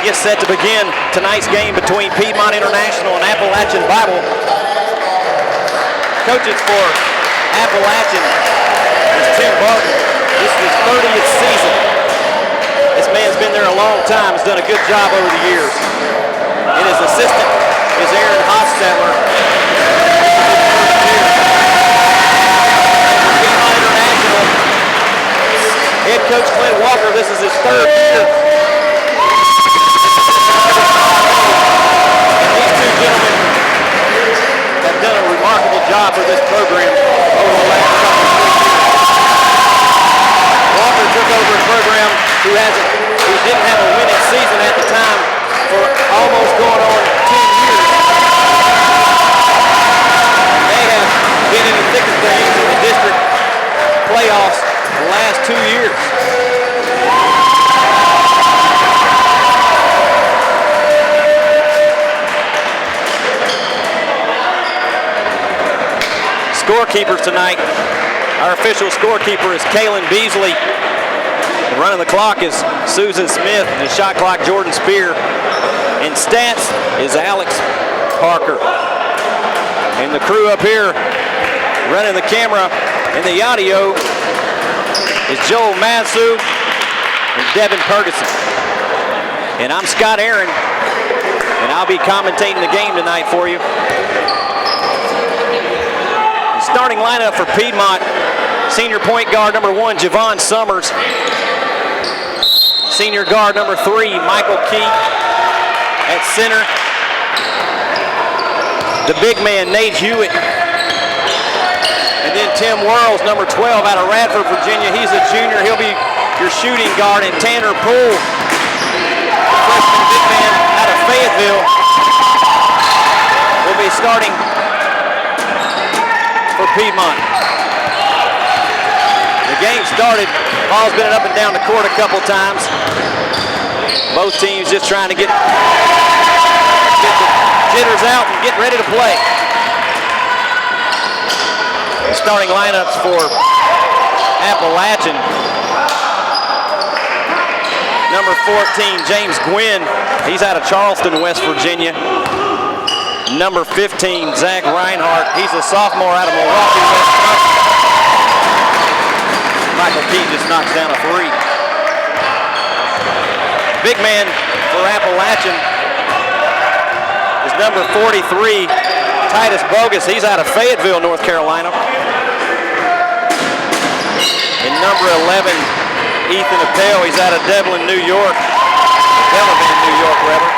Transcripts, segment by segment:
Get set to begin tonight's game between Piedmont International and Appalachian Bible. Coaches for Appalachian is Tim Barton. This is his 30th season. This man's been there a long time, has done a good job over the years. And his assistant is Aaron Hostetler. Piedmont International head coach Clint Walker, this is his third year. Gentlemen have done a remarkable job for this program over the last couple of years. Walker took over a program who didn't have a winning season at the time for almost going on 10 years. They have been in the thick of things in the district playoffs the last 2 years. Scorekeepers tonight. Our official scorekeeper is Kaylin Beasley. Running the clock is Susan Smith, and shot clock Jordan Spear. And stats is Alex Parker. And the crew up here running the camera and the audio is Joel Matsu and Devin Ferguson. And I'm Scott Aaron, and I'll be commentating the game tonight for you. Starting lineup for Piedmont, senior point guard number 1, Javon Summers. Senior guard number 3, Michael Key. At center, the big man, Nate Hewitt. And then Tim Worrells, number 12, out of Radford, Virginia. He's a junior. He'll be your shooting guard. And Tanner Poole, freshman big man out of Fayetteville, will be starting for Piedmont. The game started. Ball's been up and down the court a couple times. Both teams just trying to get the jitters out and get ready to play. The starting lineups for Appalachian. Number 14, James Gwynn. He's out of Charleston, West Virginia. Number 15, Zach Reinhardt. He's a sophomore out of Milwaukee, Wisconsin. Michael Key just knocks down a three. Big man for Appalachian is number 43, Titus Bogus. He's out of Fayetteville, North Carolina. And number 11, Ethan Appel. He's out of Devlin, New York. Delavan, New York, rather.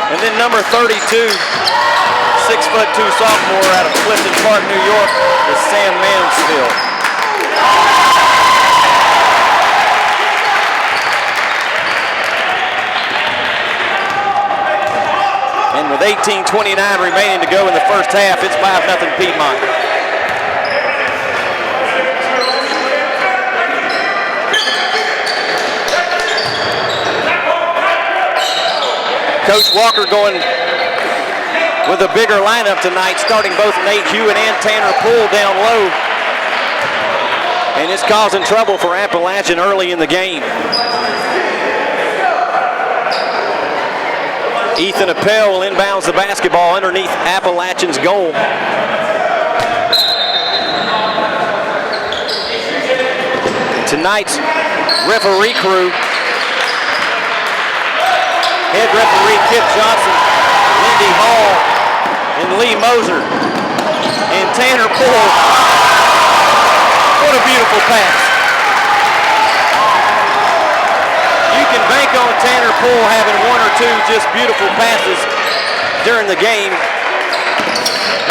And then number 32, 6'2" sophomore out of Clifton Park, New York, is Sam Mansfield. And with 18:29 remaining to go in the first half, it's 5-0 Piedmont. Coach Walker going with a bigger lineup tonight, starting both Nate Hewitt and Tanner Poole down low. And it's causing trouble for Appalachian early in the game. Ethan Appel will inbounds the basketball underneath Appalachian's goal. Tonight's referee crew: head referee Kip Johnson, Lindy Hall, and Lee Moser, and Tanner Poole. What a beautiful pass. You can bank on Tanner Poole having one or two just beautiful passes during the game.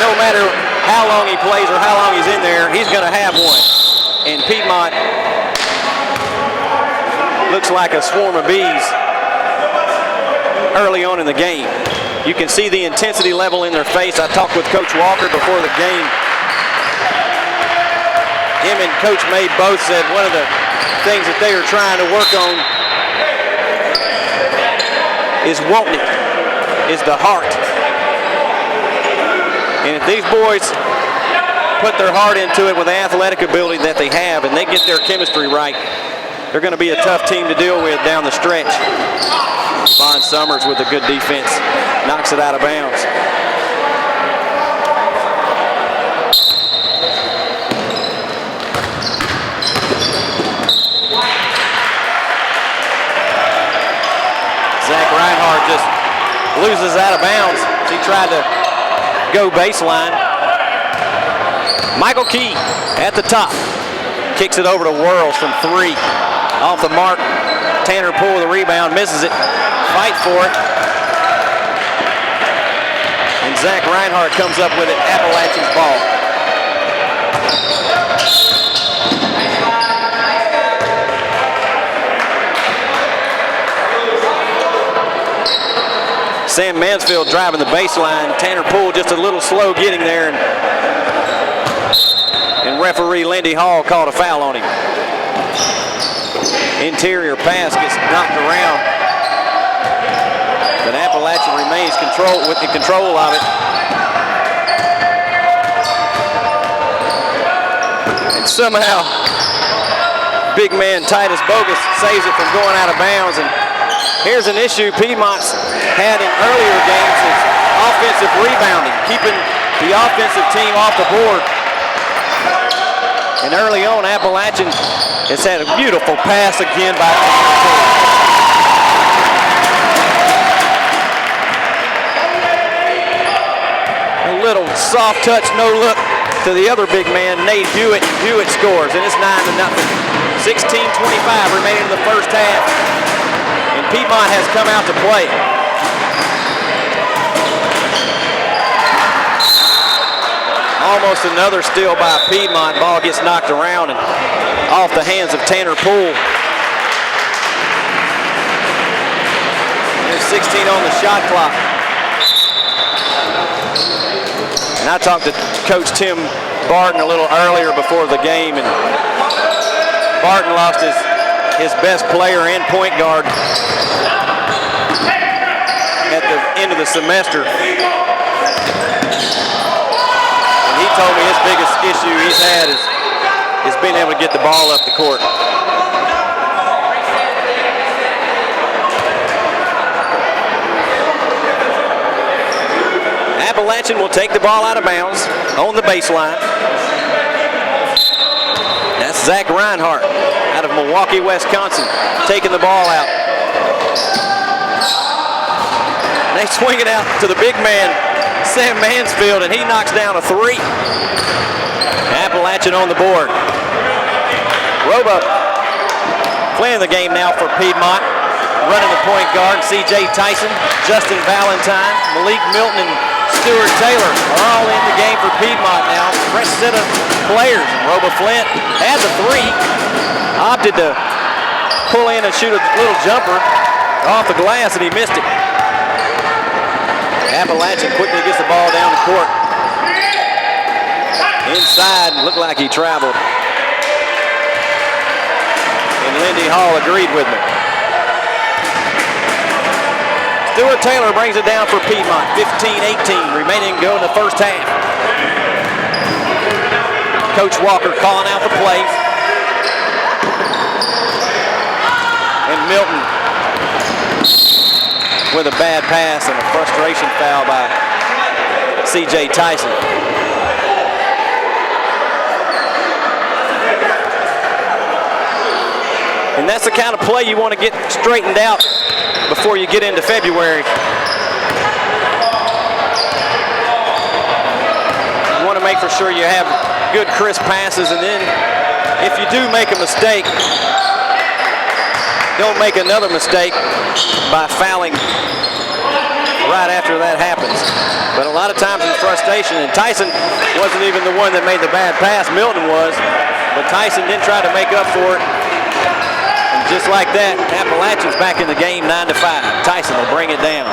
No matter how long he plays or how long he's in there, he's going to have one. And Piedmont looks like a swarm of bees early on in the game. You can see the intensity level in their face. I talked with Coach Walker before the game. Him and Coach May both said one of the things that they are trying to work on is wanting it, is the heart. And if these boys put their heart into it with the athletic ability that they have and they get their chemistry right, they're going to be a tough team to deal with down the stretch. Vaughn Summers with a good defense knocks it out of bounds. Zach Reinhardt just loses out of bounds. He tried to go baseline. Michael Key at the top. Kicks it over to Whirls from three. Off the mark. Tanner Poole with the rebound, misses it. Fight for it. And Zach Reinhardt comes up with it. Appalachian's ball. Sam Mansfield driving the baseline. Tanner Poole just a little slow getting there. And referee Lindy Hall called a foul on him. Interior pass gets knocked around. But Appalachian remains in control of it. And somehow, big man Titus Bogus saves it from going out of bounds. And here's an issue Piedmont's had in earlier games is offensive rebounding, keeping the offensive team off the board. And early on, Appalachian has had a beautiful pass again by Tanner Poole. A little soft touch, no look to the other big man, Nate Hewitt. Hewitt scores, and it's 9-0. 16:25 remaining in the first half. And Piedmont has come out to play. Almost another steal by Piedmont. Ball gets knocked around and off the hands of Tanner Poole. There's 16 on the shot clock. And I talked to Coach Tim Barton a little earlier before the game, and Barton lost his best player and point guard at the end of the semester. He told me his biggest issue he's had is being able to get the ball up the court. Appalachian will take the ball out of bounds on the baseline. That's Zach Reinhardt out of Milwaukee, Wisconsin, taking the ball out. And they swing it out to the big man, Sam Mansfield, and he knocks down a three. Appalachian on the board. Roba playing the game now for Piedmont. Running the point guard, C.J. Tyson, Justin Valentine, Malik Milton, and Stuart Taylor are all in the game for Piedmont now. Fresh set of players. Roba Flint had the three, opted to pull in and shoot a little jumper off the glass, and he missed it. Appalachian quickly gets the ball down the court. Inside, looked like he traveled. And Lindy Hall agreed with me. Stuart Taylor brings it down for Piedmont. 15-18 remaining to go in the first half. Coach Walker calling out the plays. And Milton with a bad pass and a frustration foul by C.J. Tyson. And that's the kind of play you want to get straightened out before you get into February. You want to make for sure you have good crisp passes, and then if you do make a mistake, don't make another mistake by fouling right after that happens. But a lot of times in frustration, and Tyson wasn't even the one that made the bad pass, Milton was, but Tyson didn't try to make up for it. And just like that, Appalachian's back in the game 9-5. Tyson will bring it down.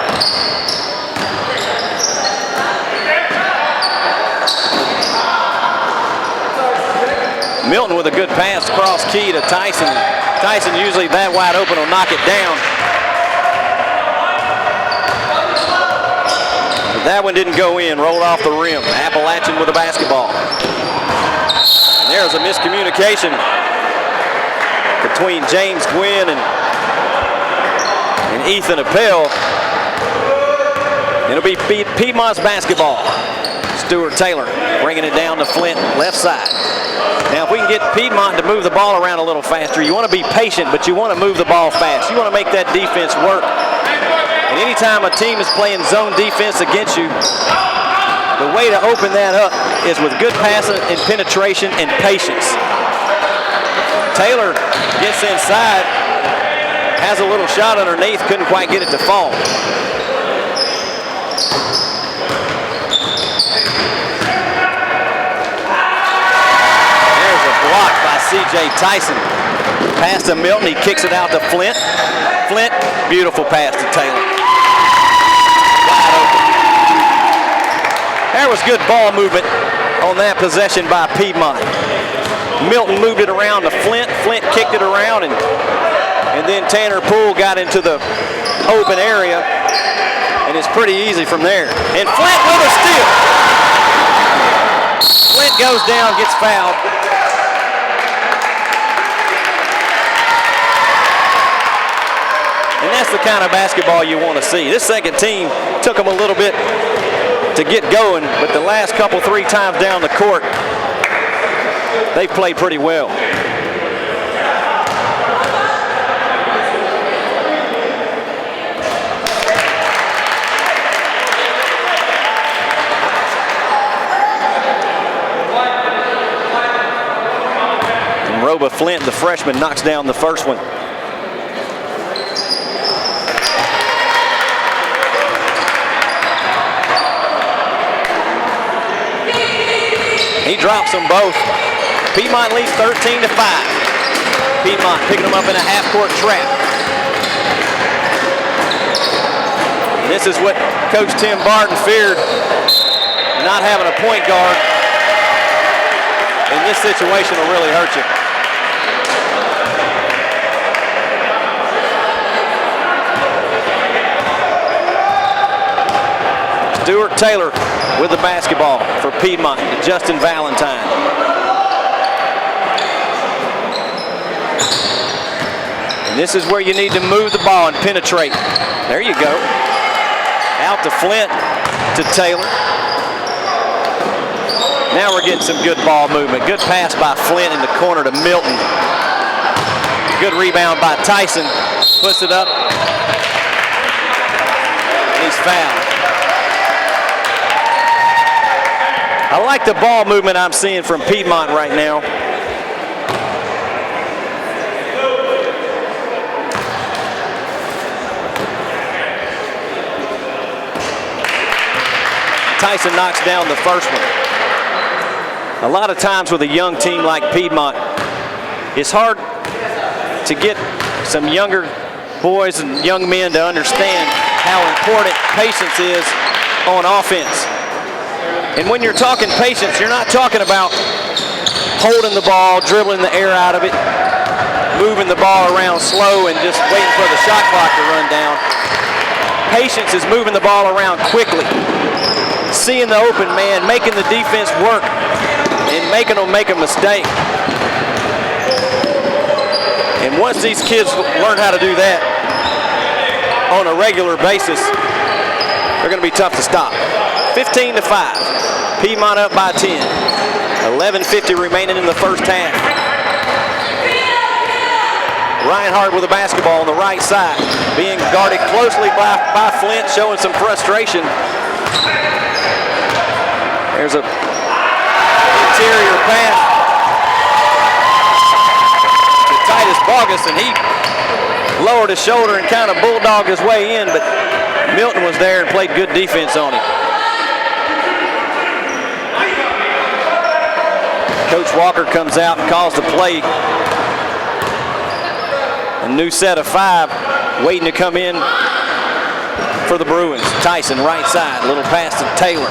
Milton with a good pass cross key to Tyson. Tyson usually that wide open will knock it down. But that one didn't go in, rolled off the rim. Appalachian with the basketball. And there's a miscommunication between James Gwynn and Ethan Appel. It'll be Piedmont's basketball. Stuart Taylor bringing it down to Flint, left side. Now, if we can get Piedmont to move the ball around a little faster, you want to be patient, but you want to move the ball fast. You want to make that defense work. And anytime a team is playing zone defense against you, the way to open that up is with good passing and penetration and patience. Taylor gets inside, has a little shot underneath, couldn't quite get it to fall. Blocked by C.J. Tyson. Pass to Milton, he kicks it out to Flint. Flint, beautiful pass to Taylor. Wide open. There was good ball movement on that possession by Piedmont. Milton moved it around to Flint. Flint kicked it around, and then Tanner Poole got into the open area, and it's pretty easy from there. And Flint with a steal. Flint goes down, gets fouled. And that's the kind of basketball you want to see. This second team took them a little bit to get going, but the last couple, 3 times down the court, they've played pretty well. And Roba Flint, the freshman, knocks down the first one. He drops them both. Piedmont leads 13-5. Piedmont picking them up in a half-court trap. And this is what Coach Tim Barton feared, not having a point guard. In this situation will really hurt you. Stuart Taylor with the basketball for Piedmont to Justin Valentine. And this is where you need to move the ball and penetrate. There you go. Out to Flint to Taylor. Now we're getting some good ball movement. Good pass by Flint in the corner to Milton. Good rebound by Tyson. Puts it up. He's fouled. I like the ball movement I'm seeing from Piedmont right now. Tyson knocks down the first one. A lot of times with a young team like Piedmont, it's hard to get some younger boys and young men to understand how important patience is on offense. And when you're talking patience, you're not talking about holding the ball, dribbling the air out of it, moving the ball around slow and just waiting for the shot clock to run down. Patience is moving the ball around quickly, seeing the open man, making the defense work, and making them make a mistake. And once these kids learn how to do that on a regular basis, they're going to be tough to stop. 15-5. Piedmont up by 10. 11:50 remaining in the first half. Reinhardt with the basketball on the right side, being guarded closely by Flint, showing some frustration. There's a interior pass to Titus Bogus, and he lowered his shoulder and kind of bulldogged his way in, but Milton was there and played good defense on him. Coach Walker comes out and calls the play. A new set of 5 waiting to come in for the Bruins. Tyson right side, little pass to Taylor.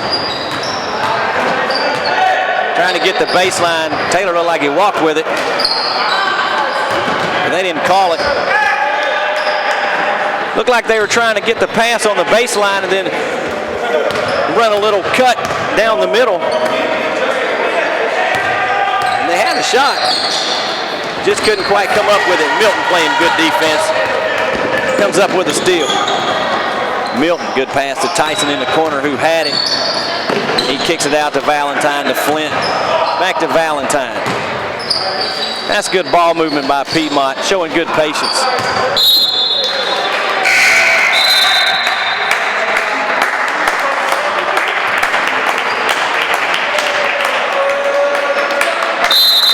Trying to get the baseline. Taylor looked like he walked with it, but they didn't call it. Looked like they were trying to get the pass on the baseline and then run a little cut down the middle. And they had a shot. Just couldn't quite come up with it. Milton playing good defense. Comes up with a steal. Milton, good pass to Tyson in the corner who had it. He kicks it out to Valentine, to Flint. Back to Valentine. That's good ball movement by Piedmont, showing good patience.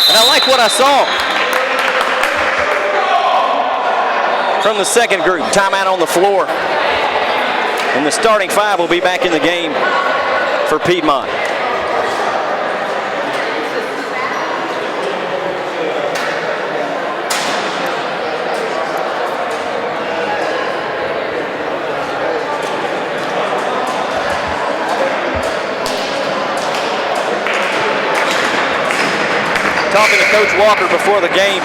And I like what I saw from the second group. Timeout on the floor. And the starting 5 will be back in the game for Piedmont. Talking to Coach Walker before the game,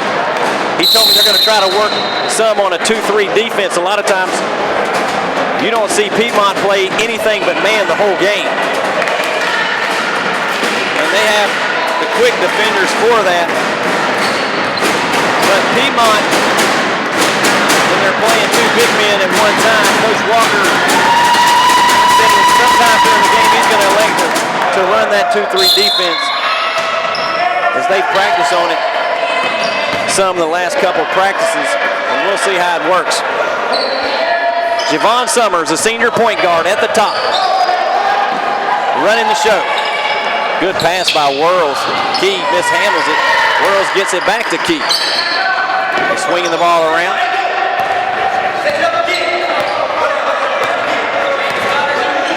he told me they're going to try to work some on a 2-3 defense. A lot of times you don't see Piedmont play anything but man the whole game. And they have the quick defenders for that. But Piedmont, when they're playing 2 big men at one time, Coach Walker said that sometime during the game he's going to elect to run that 2-3 defense as they practice on it some of the last couple of practices, and we'll see how it works. Javon Summers, the senior point guard at the top, running the show. Good pass by Whirls. Key mishandles it. Whirls gets it back to Key. They're swinging the ball around.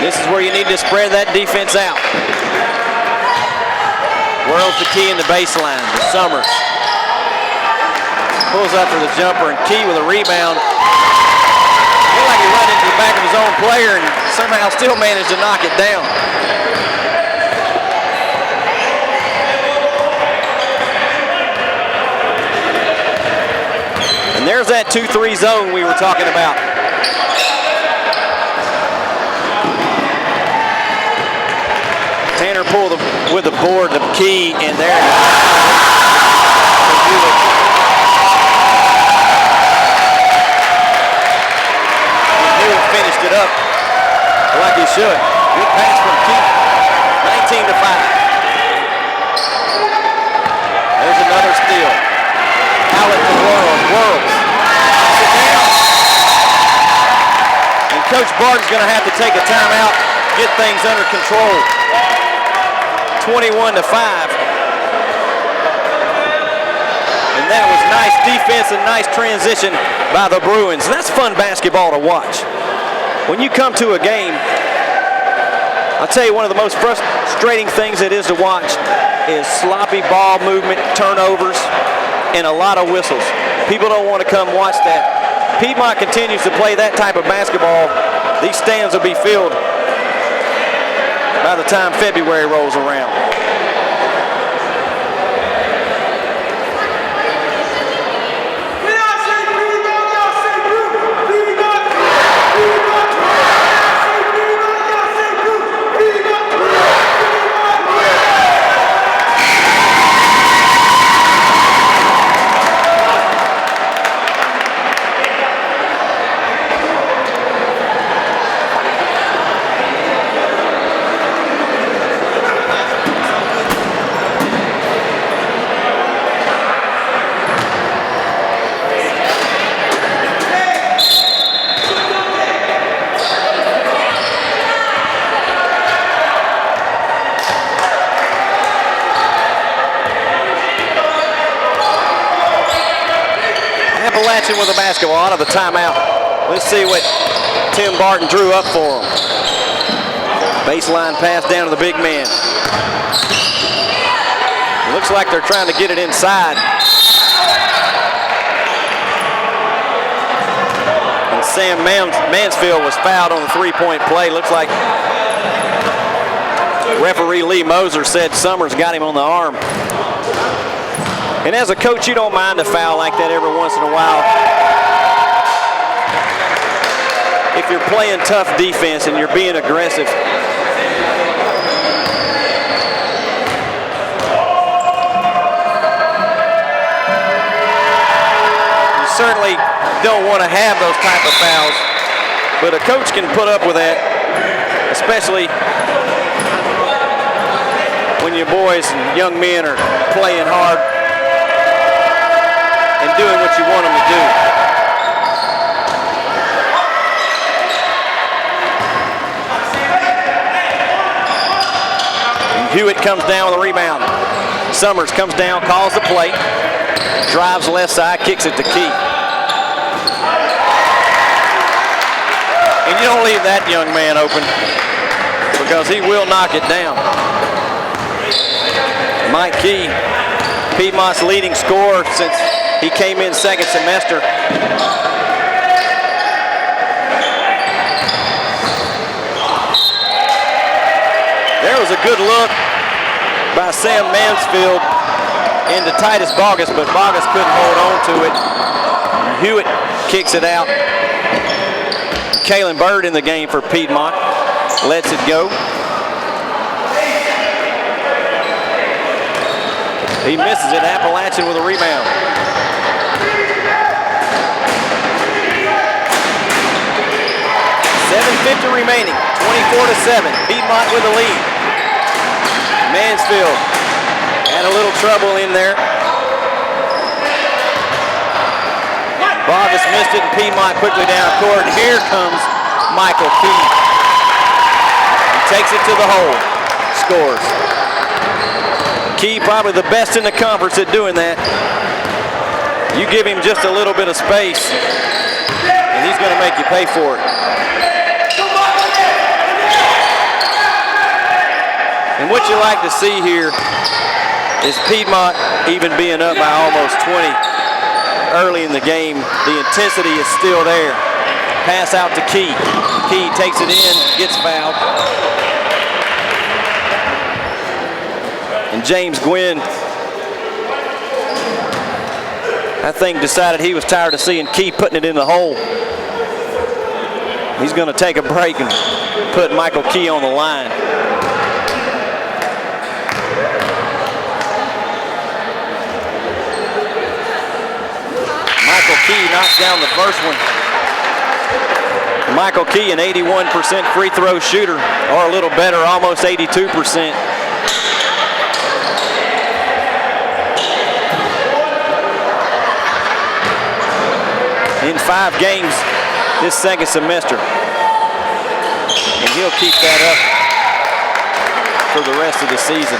This is where you need to spread that defense out. Whirls the Key in the baseline to Summers. Pulls up for the jumper, and Key with a rebound. Looked like he ran into the back of his own player and somehow still managed to knock it down. And there's that 2-3 zone we were talking about. Tanner pulled with the board to Key, and there it is. Finished it up like he should. Good pass from Key. 19-5. another steal. Outlet to Whirls. Knocks it down. And Coach Barton's going to have to take a timeout, get things under control. 21-5. And that was nice defense and nice transition by the Bruins. That's fun basketball to watch. When you come to a game, I'll tell you one of the most frustrating things it is to watch is sloppy ball movement, turnovers, and a lot of whistles. People don't want to come watch that. Piedmont continues to play that type of basketball. These stands will be filled by the time February rolls around. Appalachian with the basketball out of the timeout. Let's see what Tim Barton drew up for him. Baseline pass down to the big man. Looks like they're trying to get it inside. And Sam Mansfield was fouled on the three-point play. Looks like referee Lee Moser said Summers got him on the arm. And as a coach, you don't mind a foul like that every once in a while. If you're playing tough defense and you're being aggressive. You certainly don't want to have those type of fouls, but a coach can put up with that, especially when your boys and young men are playing hard and doing what you want them to do. And Hewitt comes down with a rebound. Summers comes down, calls the play, drives left side, kicks it to Key. And you don't leave that young man open because he will knock it down. Mike Key, Piedmont's leading scorer since he came in second semester. There was a good look by Sam Mansfield into Titus Bogus, but Bogus couldn't hold on to it. Hewitt kicks it out. Kalen Bird in the game for Piedmont. Lets it go. He misses it. Appalachian with a rebound. 7:50 remaining, 24-7. Piedmont with the lead. Mansfield had a little trouble in there. Bogus missed it, and Piedmont quickly down court. Here comes Michael Key. He takes it to the hole. Scores. Key probably the best in the conference at doing that. You give him just a little bit of space, and he's going to make you pay for it. And what you like to see here is Piedmont even being up by almost 20 early in the game. The intensity is still there. Pass out to Key. Key takes it in, gets fouled. And James Gwynn, I think, decided he was tired of seeing Key putting it in the hole. He's going to take a break and put Michael Key on the line. Michael Key knocks down the first one. Michael Key, an 81% free throw shooter, or a little better, almost 82%. in 5 games this second semester. And he'll keep that up for the rest of the season.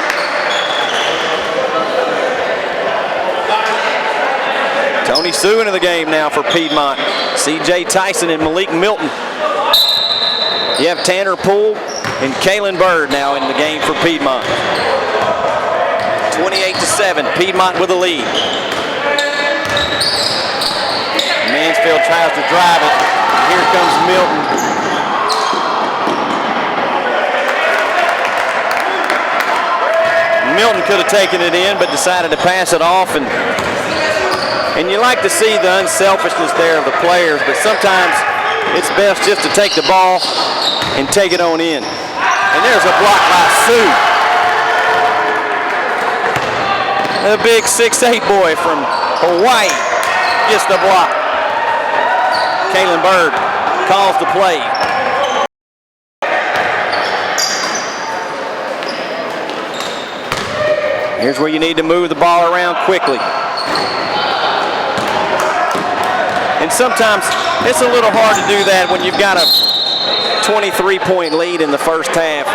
Tony Sue into the game now for Piedmont. C.J. Tyson and Malik Milton. You have Tanner Poole and Kalen Bird now in the game for Piedmont. 28-7, Piedmont with a lead. Mansfield tries to drive it. Here comes Milton. Milton could have taken it in, but decided to pass it off. And you like to see the unselfishness there of the players, but sometimes it's best just to take the ball and take it on in. And there's a block by Sue. The big 6'8" boy from Hawaii gets the block. Kalen Bird calls the play. Here's where you need to move the ball around quickly. And sometimes it's a little hard to do that when you've got a 23-point lead in the first half.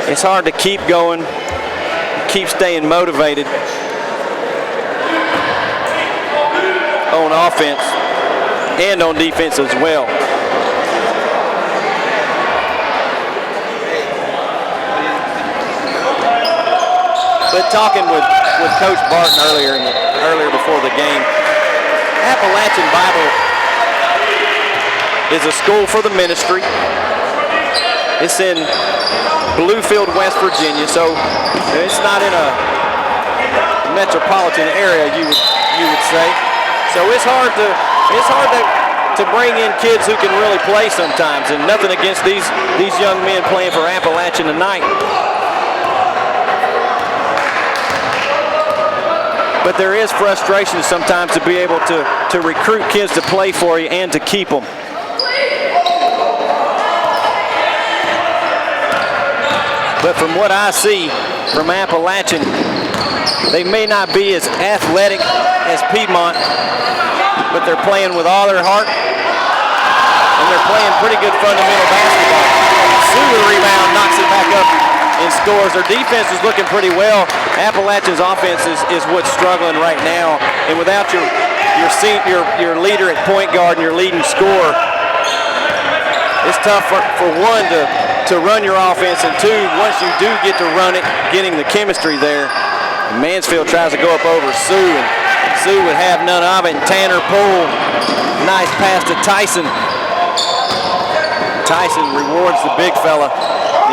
It's hard to keep going, keep staying motivated on offense and on defense as well. But talking with Coach Barton earlier before the game, Appalachian Bible is a school for the ministry. It's in Bluefield, West Virginia, so it's not in a metropolitan area, you would say. So it's hard to bring in kids who can really play sometimes, and nothing against these young men playing for Appalachian tonight. But there is frustration sometimes to be able to recruit kids to play for you and to keep them. But from what I see from Appalachian, they may not be as athletic as Piedmont, but they're playing with all their heart, and they're playing pretty good fundamental basketball. Sue with a rebound, knocks it back up and scores. Their defense is looking pretty well. Appalachian's offense is what's struggling right now, and without your leader at point guard and your leading scorer, it's tough for one to run your offense, and two, once you do get to run it, getting the chemistry there. Mansfield tries to go up over Sue, and Sue would have none of it. And Tanner Poole, nice pass to Tyson. Tyson rewards the big fella.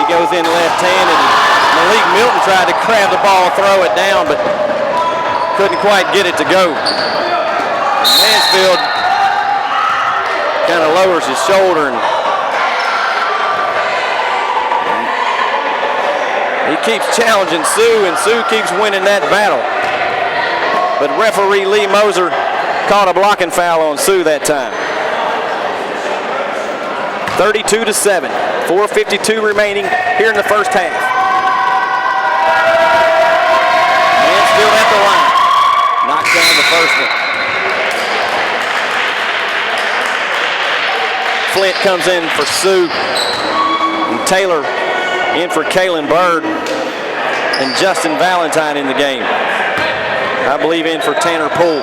He goes in left-handed. Malik Milton tried to grab the ball, throw it down, but couldn't quite get it to go. And Mansfield kind of lowers his shoulder, and he keeps challenging Sue, and Sue keeps winning that battle. But referee Lee Moser caught a blocking foul on Sue that time. 32-7, 4:52 remaining here in the first half. Mansfield at the line. Knocks down the first one. Flint comes in for Sue. And Taylor in for Kalen Bird. And Justin Valentine in the game. I believe in for Tanner Poole.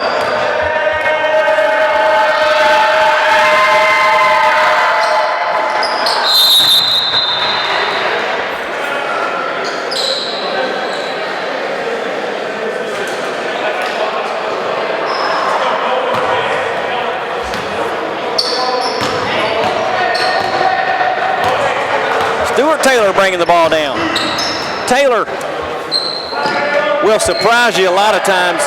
Taylor bringing the ball down. Taylor will surprise you a lot of times.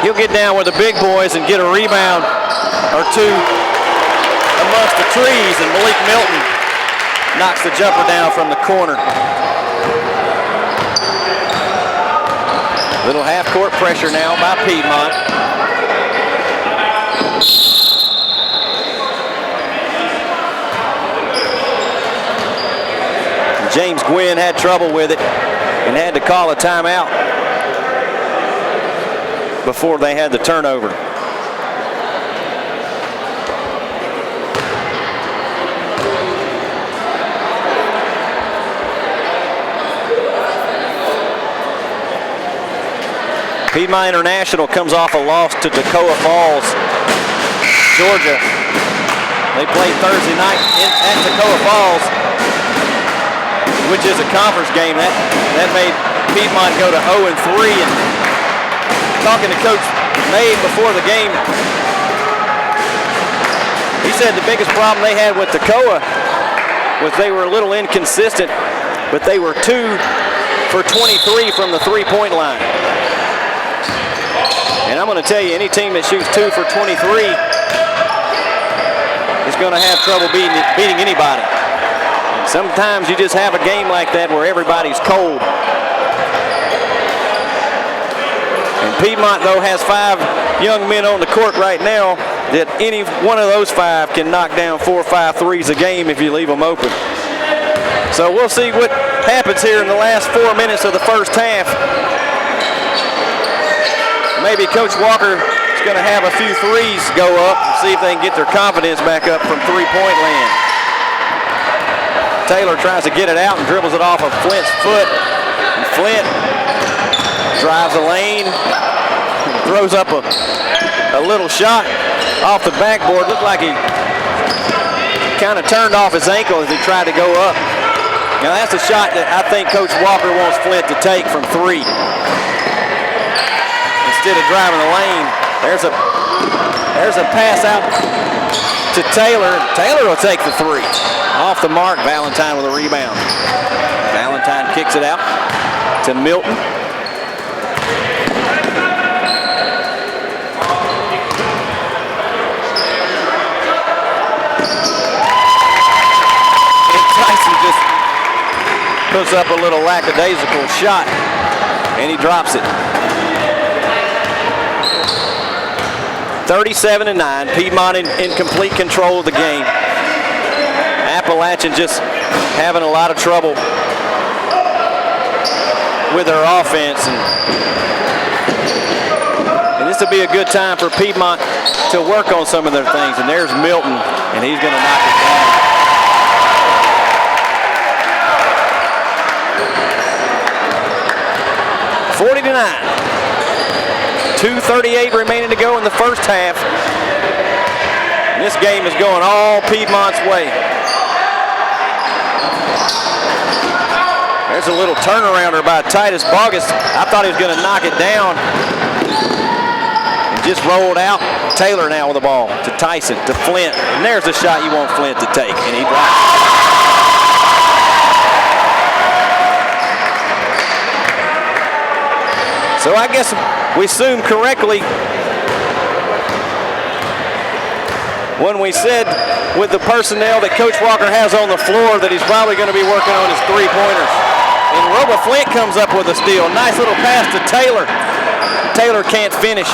He'll get down with the big boys and get a rebound or two amongst the trees, and Malik Milton knocks the jumper down from the corner. Little half-court pressure now by Piedmont. James Gwynn had trouble with it and had to call a timeout. before they had the turnover. Piedmont International comes off a loss to Toccoa Falls, Georgia. They played Thursday night at Toccoa Falls, which is a conference game. That made Piedmont go to 0-3. And talking to Coach May before the game, he said the biggest problem they had with Toccoa was they were a little inconsistent, but they were 2 for 23 from the three-point line. And I'm going to tell you, any team that shoots 2 for 23 is going to have trouble beating anybody. And sometimes you just have a game like that where everybody's cold. And Piedmont, though, has 5 young men on the court right now that any one of those 5 can knock down 4 or 5 threes a game if you leave them open. So we'll see what happens here in the last 4 minutes of the first half. Maybe Coach Walker is going to have a few threes go up and see if they can get their confidence back up from three-point land. Taylor tries to get it out and dribbles it off of Flint's foot. And Flint drives the lane, throws up a little shot off the backboard. Looked like he kind of turned off his ankle as he tried to go up. Now that's a shot that I think Coach Walker wants Flint to take from 3. Instead of driving the lane, there's a pass out to Taylor. Taylor will take the 3. Off the mark, Valentine with a rebound. Valentine kicks it out to Milton. And Tyson just puts up a little lackadaisical shot, and he drops it. 37-9, Piedmont in complete control of the game. Appalachian just having a lot of trouble with their offense. And this will be a good time for Piedmont to work on some of their things. And there's Milton, and he's going to knock it down. $40-9. 2:38 remaining to go in the first half. And this game is going all Piedmont's way. There's a little turnarounder by Titus Bogus. I thought he was going to knock it down. And just rolled out. Taylor now with the ball to Tyson, to Flint. And there's the shot you want Flint to take. And he drops it. So I guess we assumed correctly when we said with the personnel that Coach Walker has on the floor that he's probably going to be working on his three-pointers. And Roba Flint comes up with a steal. Nice little pass to Taylor. Taylor can't finish.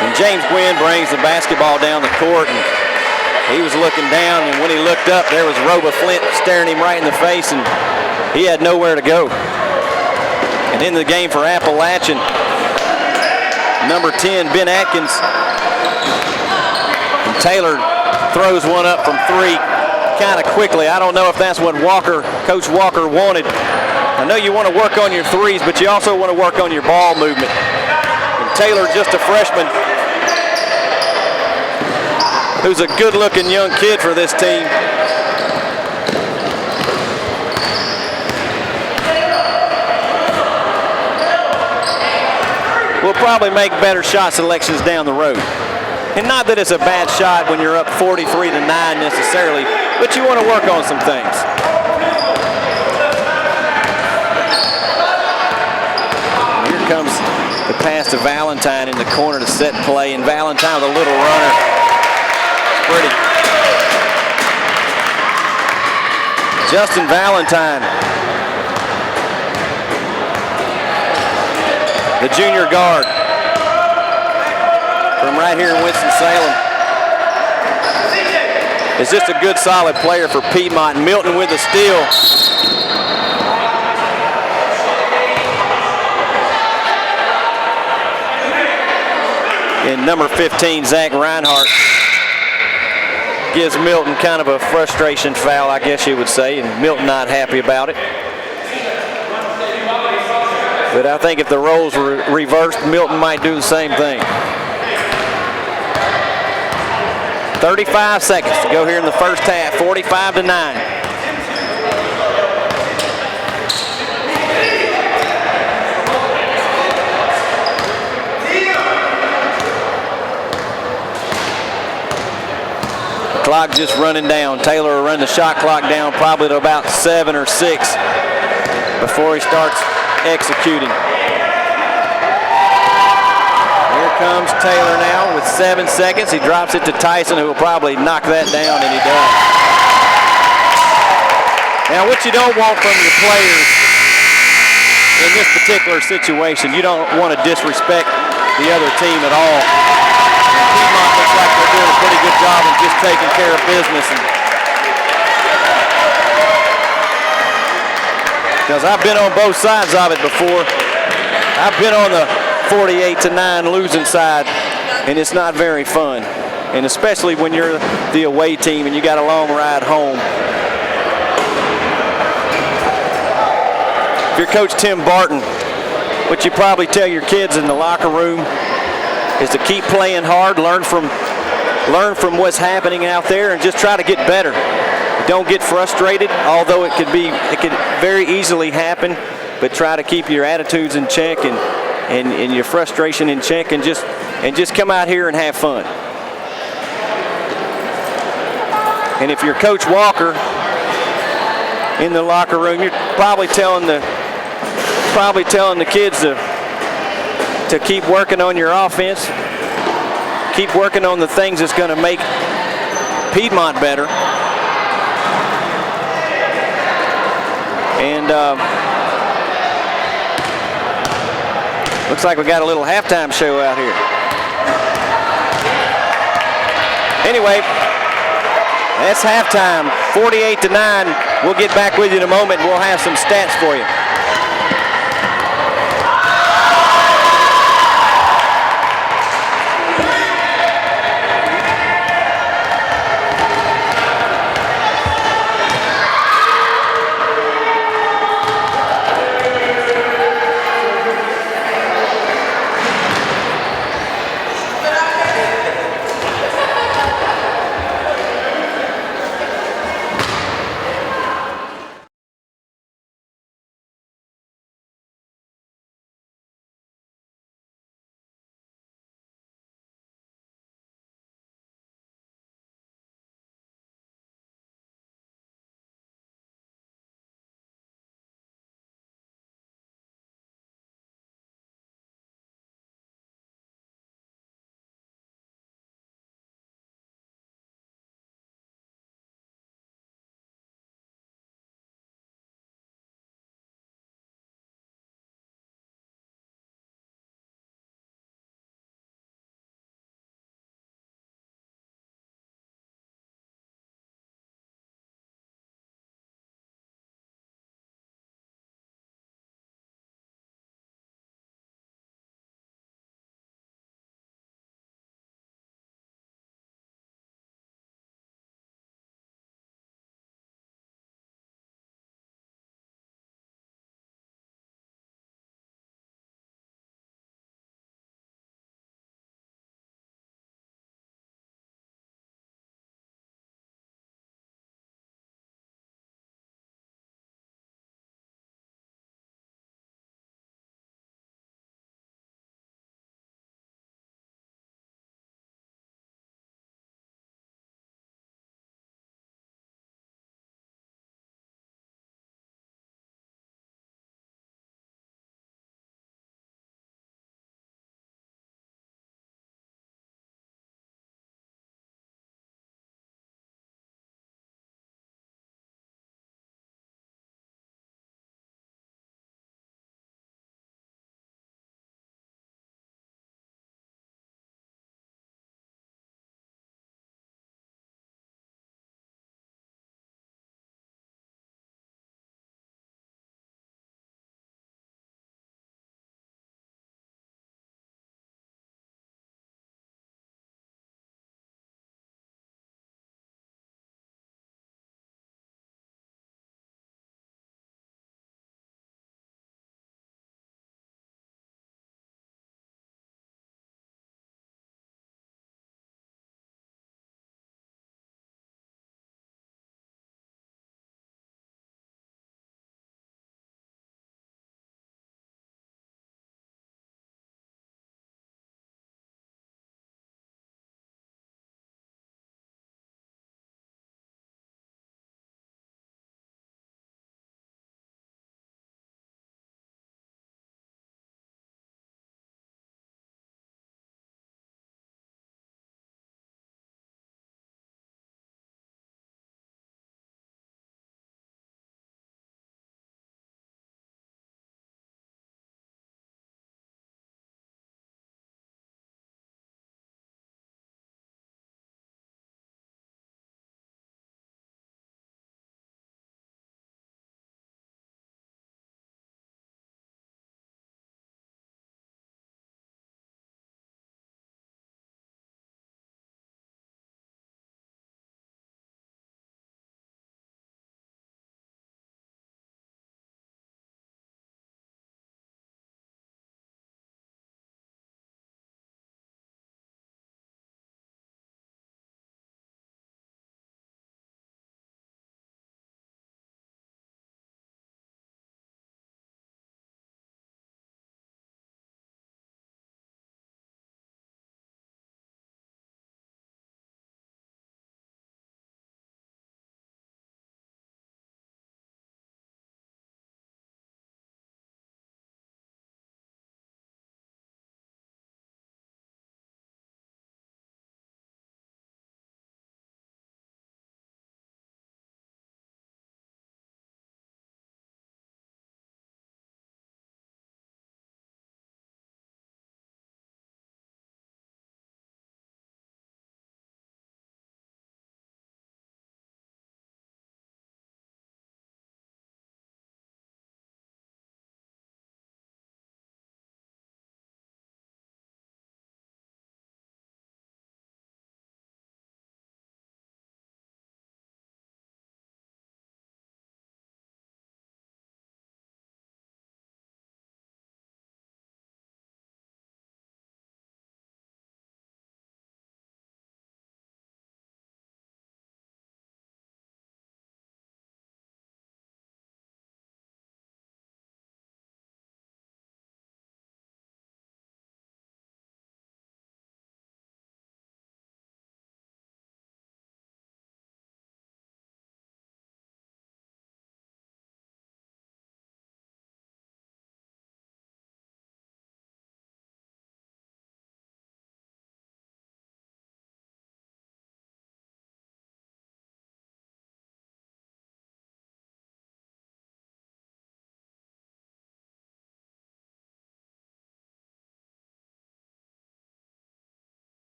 And James Gwynn brings the basketball down the court. And he was looking down, and when he looked up, there was Roba Flint staring him right in the face, and he had nowhere to go. And in the game for Appalachian, number 10, Ben Atkins. And Taylor throws one up from 3 kind of quickly. I don't know if that's what Coach Walker wanted. I know you want to work on your threes, but you also want to work on your ball movement. And Taylor, just a freshman, who's a good-looking young kid for this team. Will probably make better shot selections down the road. And not that it's a bad shot when you're up 43-9 necessarily, but you want to work on some things. And here comes the pass to Valentine in the corner to set play, and Valentine with a little runner. Pretty. Justin Valentine, the junior guard from right here in Winston-Salem. is just a good, solid player for Piedmont. Milton with a steal. And number 15, Zach Reinhardt, gives Milton kind of a frustration foul, I guess you would say, and Milton not happy about it. But I think if the roles were reversed, Milton might do the same thing. 35 seconds to go here in the first half, 45-9. Clock just running down. Taylor will run the shot clock down probably to about 7 or 6 before he starts executing. Here comes Taylor now with 7 seconds. He drops it to Tyson, who will probably knock that down, and he does. Now, what you don't want from your players in this particular situation, you don't want to disrespect the other team at all. Piedmont looks like they're doing a pretty good job of just taking care of business. Because I've been on both sides of it before. I've been on the 48-9 losing side, and it's not very fun. And especially when you're the away team and you got a long ride home. If you're Coach Tim Barton, what you probably tell your kids in the locker room is to keep playing hard, learn from what's happening out there, and just try to get better. Don't get frustrated, although it could very easily happen, but try to keep your attitudes in check and your frustration in check, and just come out here and have fun. And if you're Coach Walker in the locker room, you're probably telling the kids to keep working on your offense, keep working on the things that's going to make Piedmont better. And looks like we got a little halftime show out here. Anyway, that's halftime, 48-9. We'll get back with you in a moment. We'll have some stats for you.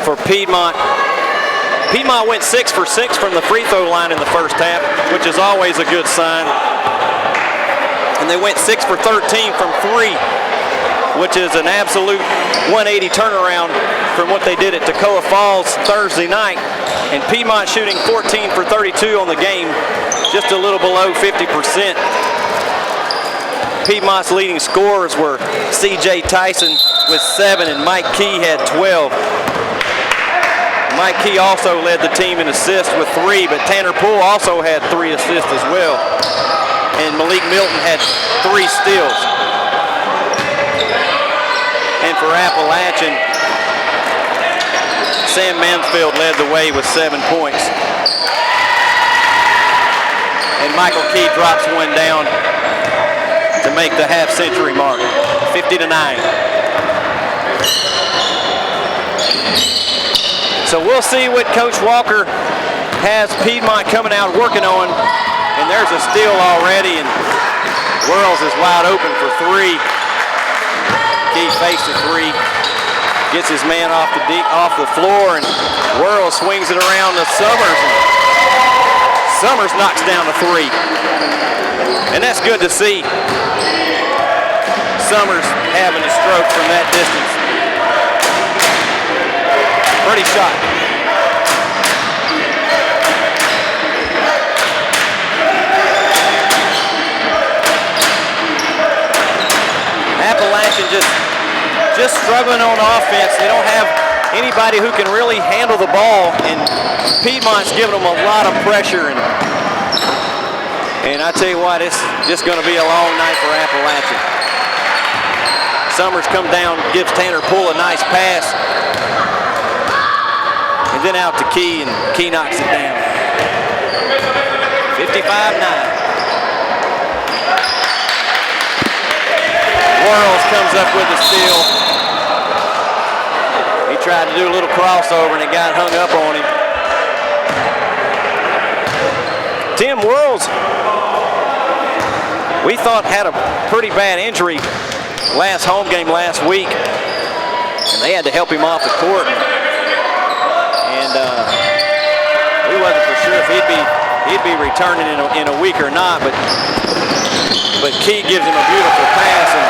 for Piedmont. Piedmont went 6 for 6 from the free throw line in the first half, which is always a good sign. And they went 6 for 13 from 3, which is an absolute 180 turnaround from what they did at Toccoa Falls Thursday night. And Piedmont shooting 14 for 32 on the game, just a little below 50%. Piedmont's leading scorers were C.J. Tyson with 7 and Mike Key had 12. Mike Key also led the team in assists with 3, but Tanner Poole also had 3 assists as well. And Malik Milton had 3 steals. And for Appalachian, Sam Mansfield led the way with 7 points. And Michael Key drops one down to make the half-century mark, 50-9. So we'll see what Coach Walker has Piedmont coming out working on. And there's a steal already, and Worrells is wide open for 3. Key fakes the 3, gets his man off the floor, and Worrells swings it around to Summers. Summers knocks down a 3. And that's good to see. Summers having a stroke from that distance. Pretty shot. Appalachian just struggling on offense. They don't have anybody who can really handle the ball, and Piedmont's giving them a lot of pressure. And I tell you what, it's just going to be a long night for Appalachian. Summers comes down, gives Tanner Poole a nice pass, and then out to Key, and Key knocks it down. 55-9. Worrells comes up with a steal. He tried to do a little crossover, and it got hung up on him. Tim Worrells, we thought had a pretty bad injury last home game last week, and they had to help him off the court. And we wasn't for sure if he'd be returning in a week or not, but Key gives him a beautiful pass, and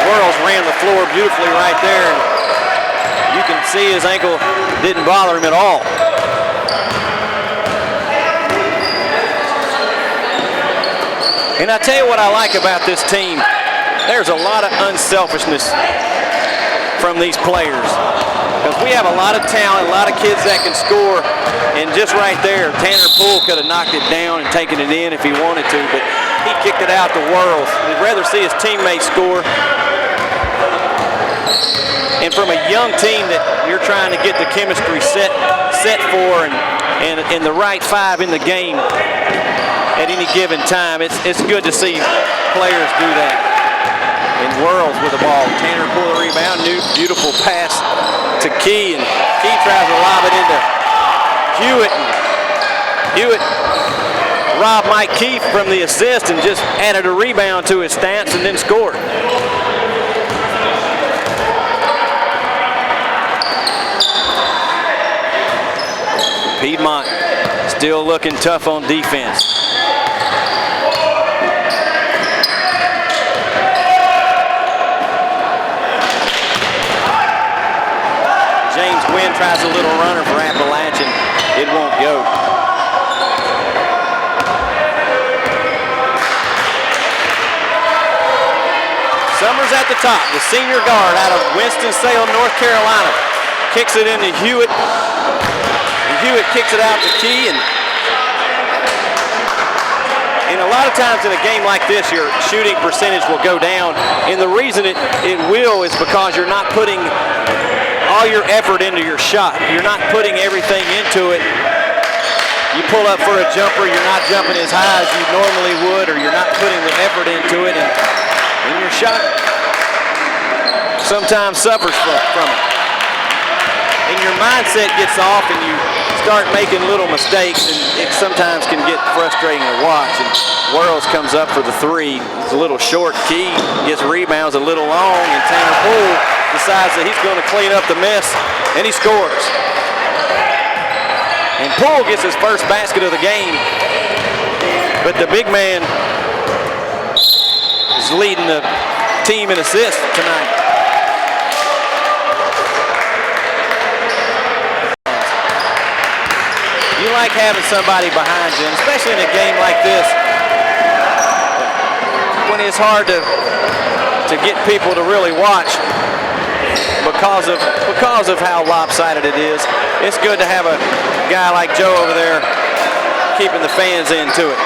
Worrells ran the floor beautifully right there, and you can see his ankle didn't bother him at all. And I tell you what I like about this team, there's a lot of unselfishness from these players. Because we have a lot of talent, a lot of kids that can score, and just right there, Tanner Poole could have knocked it down and taken it in if he wanted to, but he kicked it out to Worrells. He'd rather see his teammates score. And from a young team that you're trying to get the chemistry set for and the right 5 in the game at any given time, it's good to see players do that. And Worrells with the ball. Tanner Poole the rebound, new beautiful pass to Key, and Key tries to lob it into Hewitt. Hewitt robbed Mike Key from the assist and just added a rebound to his stats and then scored. Piedmont still looking tough on defense. James Gwynn tries a little runner for Appalachian. It won't go. Summers at the top, the senior guard out of Winston-Salem, North Carolina. Kicks it into Hewitt. Hewitt kicks it out to Key, and a lot of times in a game like this, your shooting percentage will go down, and the reason it will is because you're not putting all your effort into your shot. You're not putting everything into it. You pull up for a jumper, you're not jumping as high as you normally would, or you're not putting the effort into it, and your shot sometimes suffers from it. And your mindset gets off, and you start making little mistakes, and it sometimes can get frustrating to watch. And Worrells comes up for the 3. It's a little short. Key gets rebounds a little long, and Tanner Poole decides that he's going to clean up the mess, and he scores. And Poole gets his first basket of the game, but the big man is leading the team in assists tonight. You like having somebody behind you, and especially in a game like this, when it's hard to get people to really watch because of how lopsided it is. It's good to have a guy like Joe over there keeping the fans into it.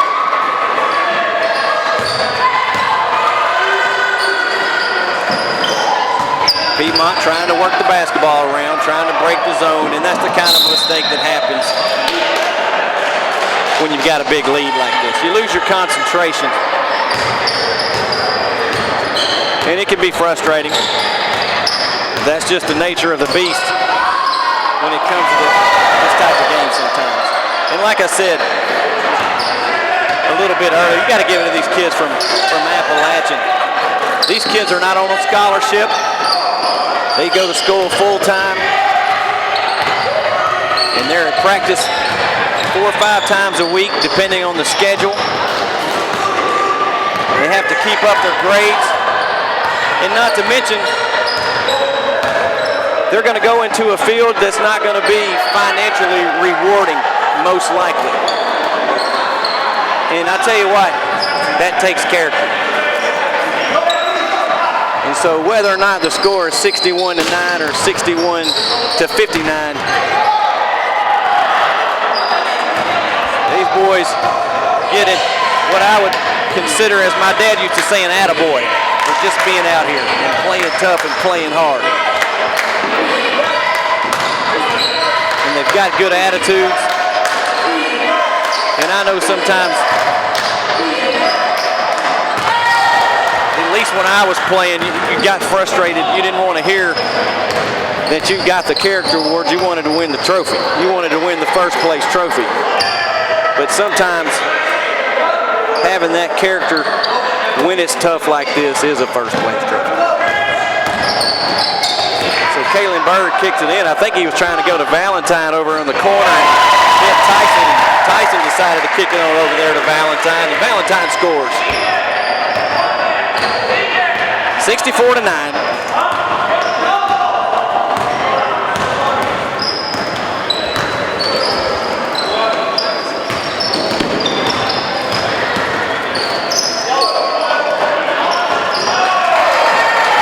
Piedmont trying to work the basketball around, trying to break the zone, and that's the kind of mistake that happens when you've got a big lead like this. You lose your concentration, and it can be frustrating. That's just the nature of the beast when it comes to this type of game sometimes. And like I said a little bit earlier, you got to give it to these kids from Appalachian. These kids are not on a scholarship. They go to school full time, and they're at practice 4 or 5 times a week, depending on the schedule. They have to keep up their grades, and not to mention, they're going to go into a field that's not going to be financially rewarding, most likely. And I tell you what, that takes character. And so whether or not the score is 61-9 or 61-59, these boys get it, what I would consider, as my dad used to say, an attaboy, for just being out here and playing tough and playing hard. And they've got good attitudes. And I know sometimes, at least when I was playing, you got frustrated. You didn't want to hear that you got the character awards. You wanted to win the trophy. You wanted to win the first place trophy. But sometimes having that character when it's tough like this is a first place trophy. So Kalen Bird kicks it in. I think he was trying to go to Valentine over in the corner and hit Tyson. Tyson decided to kick it on over there to Valentine, and Valentine scores. 64-9.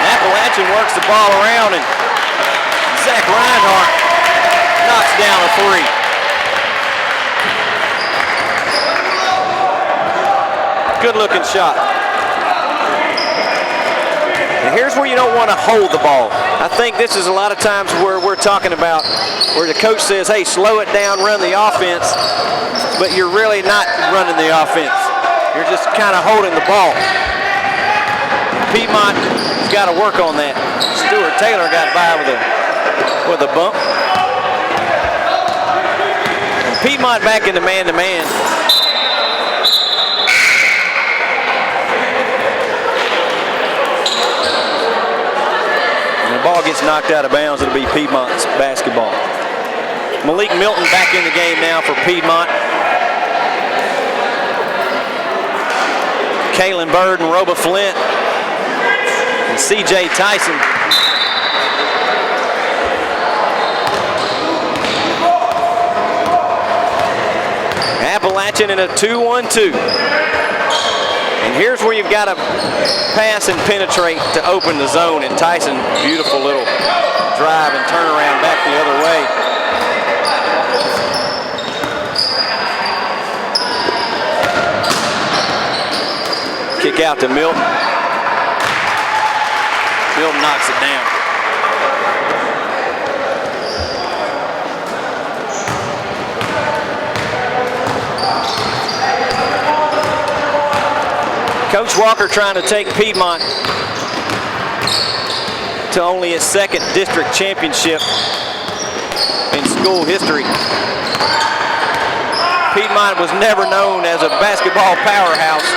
Appalachian works the ball around, and Zach Reinhardt knocks down a 3. Good looking shot. And here's where you don't want to hold the ball. I think this is a lot of times where we're talking about where the coach says, hey, slow it down, run the offense, but you're really not running the offense. You're just kind of holding the ball. Piedmont has got to work on that. Stuart Taylor got by with a bump. And Piedmont back into man-to-man. Ball gets knocked out of bounds. It'll be Piedmont's basketball. Malik Milton back in the game now for Piedmont. Kalen Bird and Roba Flint and C.J. Tyson. Appalachian in a 2-1-2. And here's where you've got to pass and penetrate to open the zone. And Tyson, beautiful little drive and turnaround back the other way. Kick out to Milton. Milton knocks it down. Coach Walker trying to take Piedmont to only his 2nd district championship in school history. Piedmont was never known as a basketball powerhouse,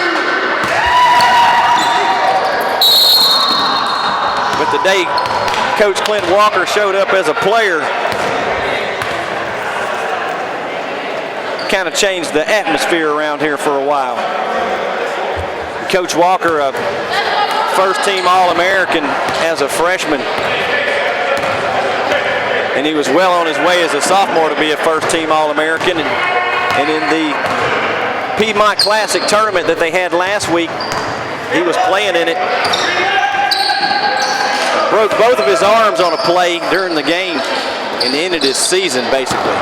but the day Coach Clint Walker showed up as a player, kind of changed the atmosphere around here for a while. Coach Walker, a first-team All-American as a freshman, and he was well on his way as a sophomore to be a first-team All-American. And in the Piedmont Classic tournament that they had last week, he was playing in it. Broke both of his arms on a play during the game and ended his season, basically.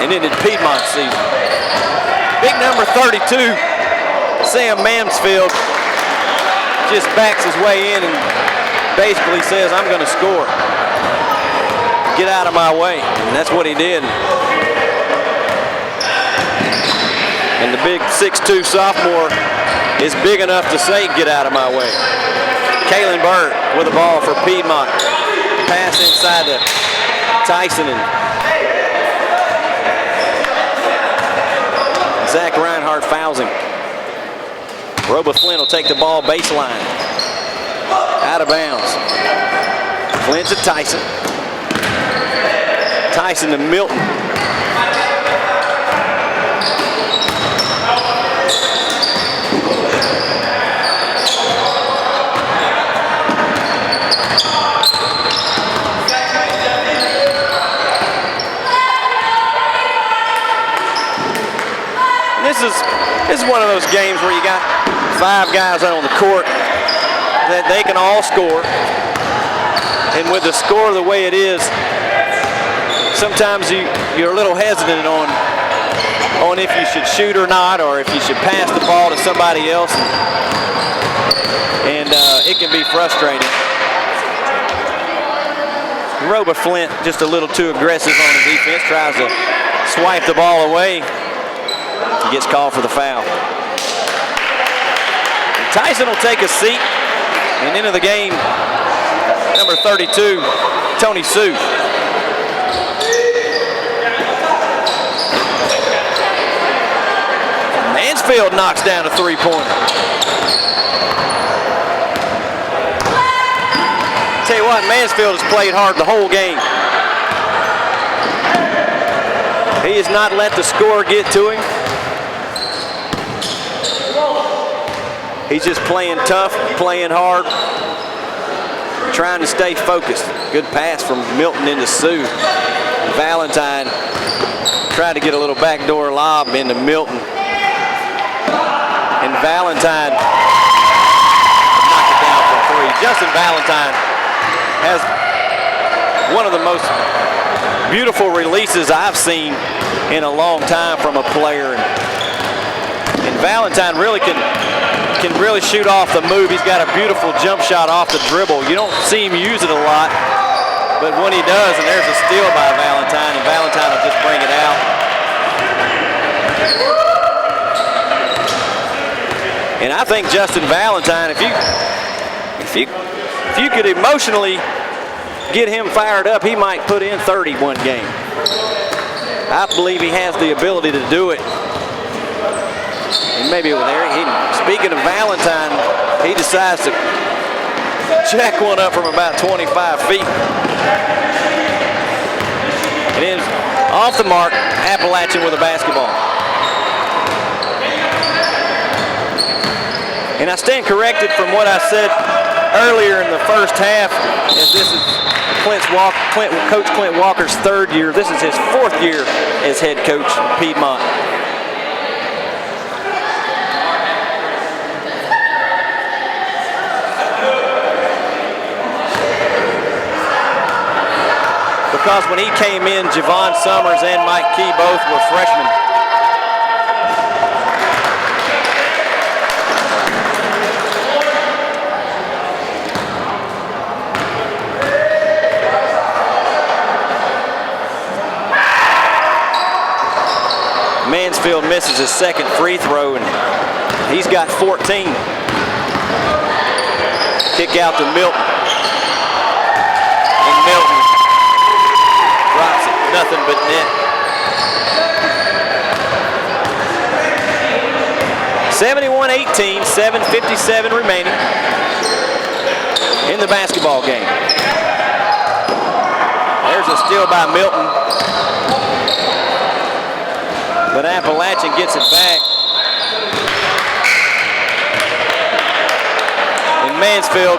And ended Piedmont's season. Big number 32, Sam Mansfield, just backs his way in and basically says, I'm going to score. Get out of my way. And that's what he did. And the big 6'2" sophomore is big enough to say, get out of my way. Kalen Bird with the ball for Piedmont. Pass inside to Tyson, and Zach Reinhardt fouls him. Roba Flynn will take the ball baseline. Out of bounds. Flynn to Tyson. Tyson to Milton. This is one of those games where you got 5 guys out on the court that they can all score. And with the score the way it is, sometimes you're a little hesitant on if you should shoot or not, or if you should pass the ball to somebody else. And it can be frustrating. Roba Flint just a little too aggressive on the defense, tries to swipe the ball away. He gets called for the foul. And Tyson will take a seat, and into the game, number 32, Tony Sue. Mansfield knocks down a three-pointer. Tell you what, Mansfield has played hard the whole game. He has not let the score get to him. He's just playing tough, playing hard, trying to stay focused. Good pass from Milton into Sue. Valentine tried to get a little backdoor lob into Milton. And Valentine knocked it down for 3. Justin Valentine has one of the most beautiful releases I've seen in a long time from a player. And Valentine really can really shoot off the move. He's got a beautiful jump shot off the dribble. You don't see him use it a lot, but when he does, and there's a steal by Valentine, and Valentine will just bring it out. And I think Justin Valentine, if you could emotionally get him fired up, he might put in 30 one game. I believe he has the ability to do it. And maybe over there, speaking of Valentine, he decides to jack one up from about 25 feet. It ends off the mark, Appalachian with a basketball. And I stand corrected from what I said earlier in the first half, as this is Coach Clint Walker's 3rd year. This is his 4th year as head coach of Piedmont. Because when he came in, Javon Summers and Mike Key both were freshmen. Mansfield misses his 2nd free throw, and he's got 14. Kick out to Milton. And Milton drops it, nothing but net. 71-18, 7:57 remaining in the basketball game. There's a steal by Milton, but Appalachian gets it back. And Mansfield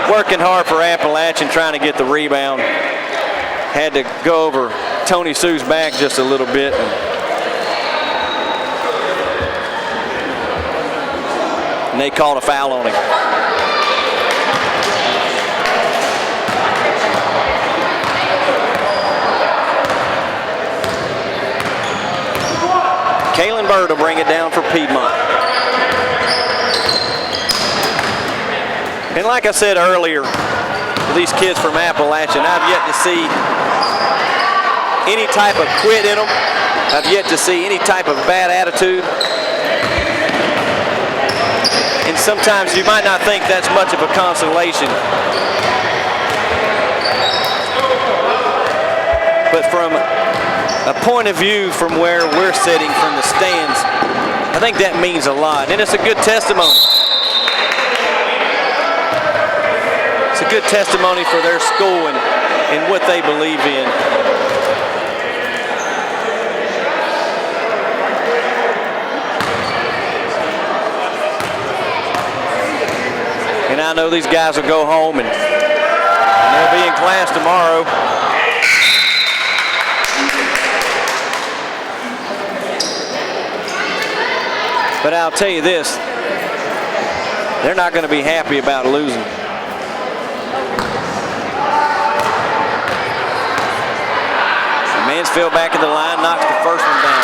working hard for Appalachian, trying to get the rebound. Had to go over Tony Sue's back just a little bit. And they called a foul on him. Kalen Bird will bring it down for Piedmont. And like I said earlier, these kids from Appalachian, I've yet to see any type of quit in them. I've yet to see any type of bad attitude. And sometimes you might not think that's much of a consolation. But from a point of view from where we're sitting from the stands, I think that means a lot. And it's a good testimony. It's a good testimony for their school and what they believe in. And I know these guys will go home and they'll be in class tomorrow. But I'll tell you this, they're not going to be happy about losing. Mansfield back in the line, knocks the first one down.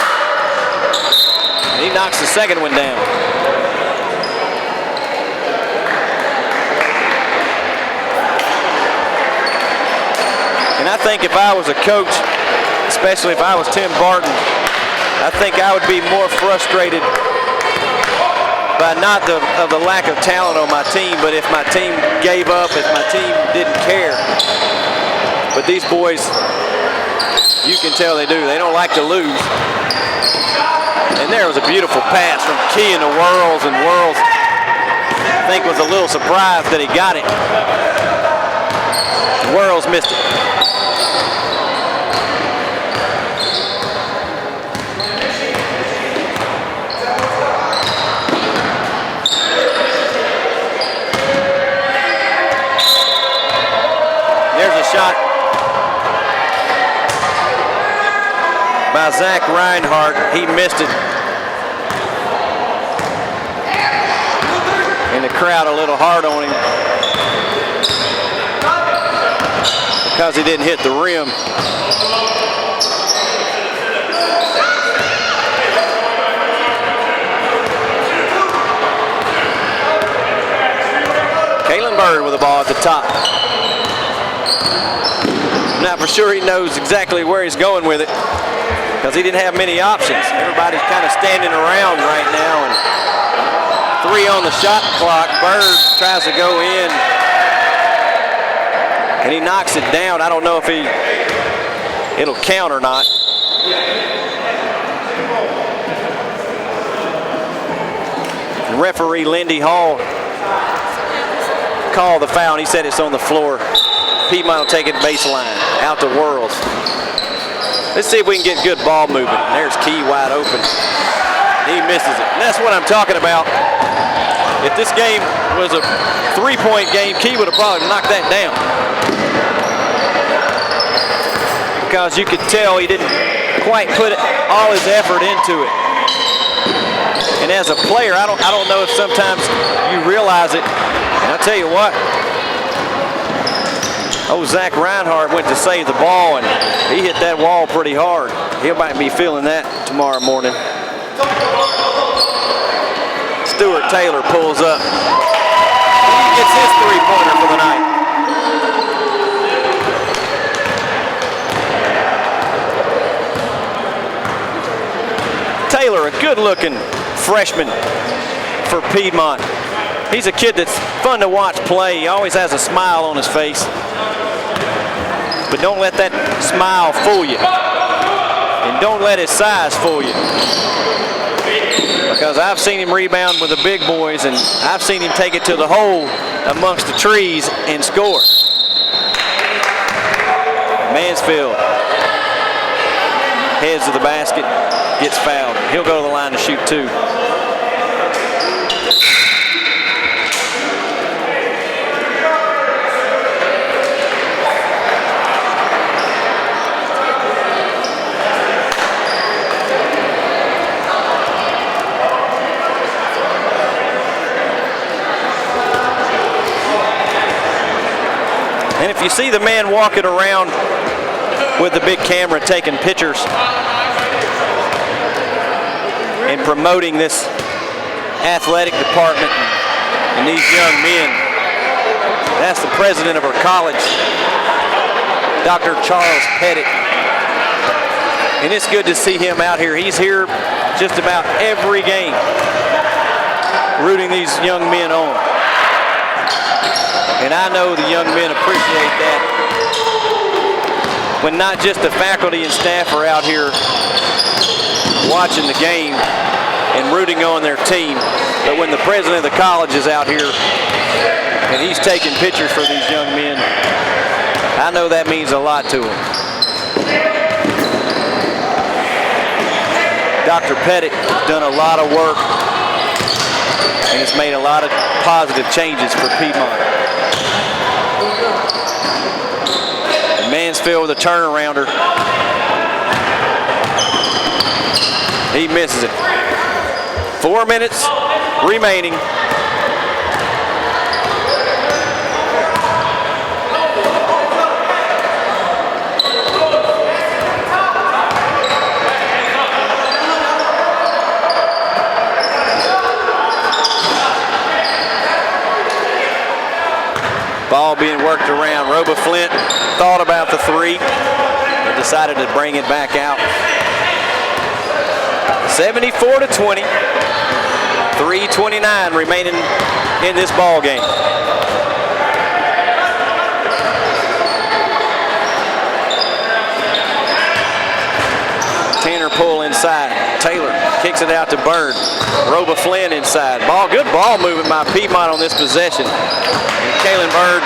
And he knocks the second one down. And I think if I was a coach, especially if I was Tim Barton, I think I would be more frustrated by not of the lack of talent on my team, but if my team gave up, if my team didn't care. But these boys, you can tell they do. They don't like to lose. And there was a beautiful pass from Key into Whirls, and Whirls, I think, was a little surprised that he got it. Whirls missed it. There's a shot by Zach Reinhardt. He missed it. And the crowd a little hard on him because he didn't hit the rim. Kalen Bird with the ball at the top. Not for sure he knows exactly where he's going with it because he didn't have many options. Everybody's kind of standing around right now, and 3 on the shot clock. Bird tries to go in, and he knocks it down. I don't know if it'll count or not. Referee Lindy Hall called the foul, and he said it's on the floor. Piedmont will take it baseline, out to Whirls. Let's see if we can get good ball movement. There's Key wide open. He misses it. And that's what I'm talking about. If this game was a 3-point game, Key would have probably knocked that down. Because you could tell he didn't quite put all his effort into it. And as a player, I don't know if sometimes you realize it. And I'll tell you what, Zach Reinhardt went to save the ball, and he hit that wall pretty hard. He might be feeling that tomorrow morning. Stuart Taylor pulls up. He gets his 3-pointer for the night. Taylor, a good-looking freshman for Piedmont. He's a kid that's fun to watch play. He always has a smile on his face. But don't let that smile fool you. And don't let his size fool you. A because I've seen him rebound with the big boys, and I've seen him take it to the hole amongst the trees and score. Mansfield heads to the basket, gets fouled. He'll go to the line to shoot 2. And if you see the man walking around with the big camera taking pictures and promoting this athletic department and these young men, that's the president of our college, Dr. Charles Pettit. And it's good to see him out here. He's here just about every game, rooting these young men on. And I know the young men appreciate that when not just the faculty and staff are out here watching the game and rooting on their team, but when the president of the college is out here and he's taking pictures for these young men, I know that means a lot to him. Dr. Pettit has done a lot of work and has made a lot of positive changes for Piedmont. Mansfield with a turnarounder. He misses it. 4 minutes remaining. Ball being worked around. Roba Flint thought about the 3, but decided to bring it back out. 74-20. 3:29 remaining in this ball game. Tanner pull inside. Taylor kicks it out to Bird. Roba Flynn inside. Good ball movement by Piedmont on this possession. And Kalen Bird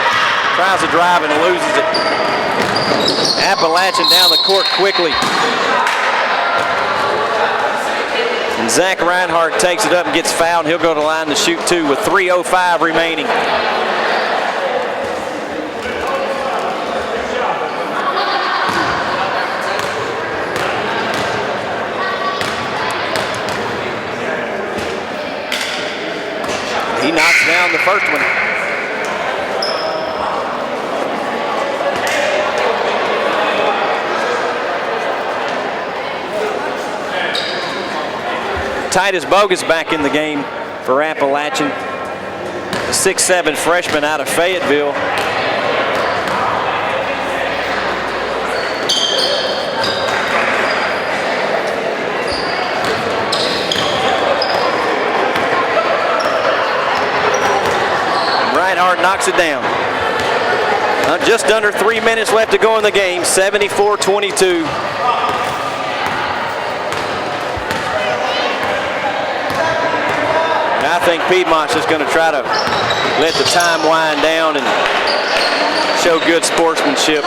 tries to drive and loses it. Appalachian down the court quickly. And Zach Reinhardt takes it up and gets fouled. He'll go to the line to shoot 2 with 3:05 remaining. He knocks down the first one. Titus Bogus back in the game for Appalachian. The 6'7" freshman out of Fayetteville. Reinhardt knocks it down. Just under 3 minutes left to go in the game, 74-22. I think Piedmont's just going to try to let the time wind down and show good sportsmanship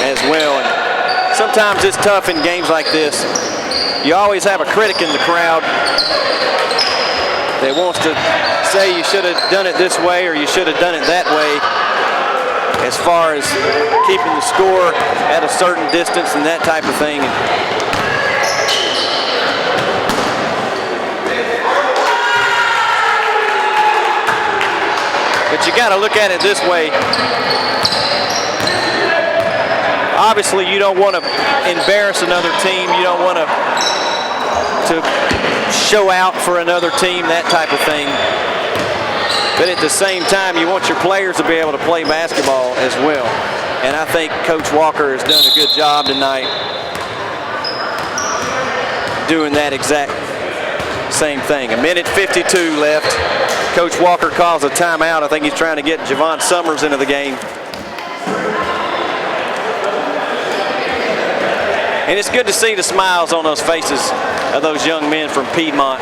as well. And sometimes it's tough in games like this. You always have a critic in the crowd that wants to say you should have done it this way or you should have done it that way, as far as keeping the score at a certain distance and that type of thing. But you got to look at it this way. Obviously, you don't want to embarrass another team. You don't want to show out for another team, that type of thing. But at the same time, you want your players to be able to play basketball as well. And I think Coach Walker has done a good job tonight doing that exact same thing. 1:52 left. Coach Walker calls a timeout. I think he's trying to get Javon Summers into the game. And it's good to see the smiles on those faces of those young men from Piedmont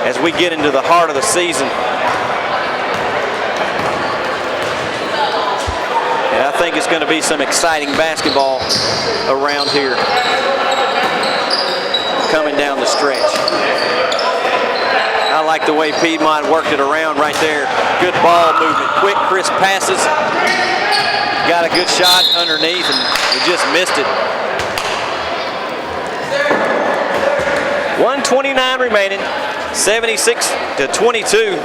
as we get into the heart of the season. And I think it's going to be some exciting basketball around here coming down the stretch. I like the way Piedmont worked it around right there. Good ball movement, quick, crisp passes. Got a good shot underneath and we just missed it. 1:29 remaining, 76-22.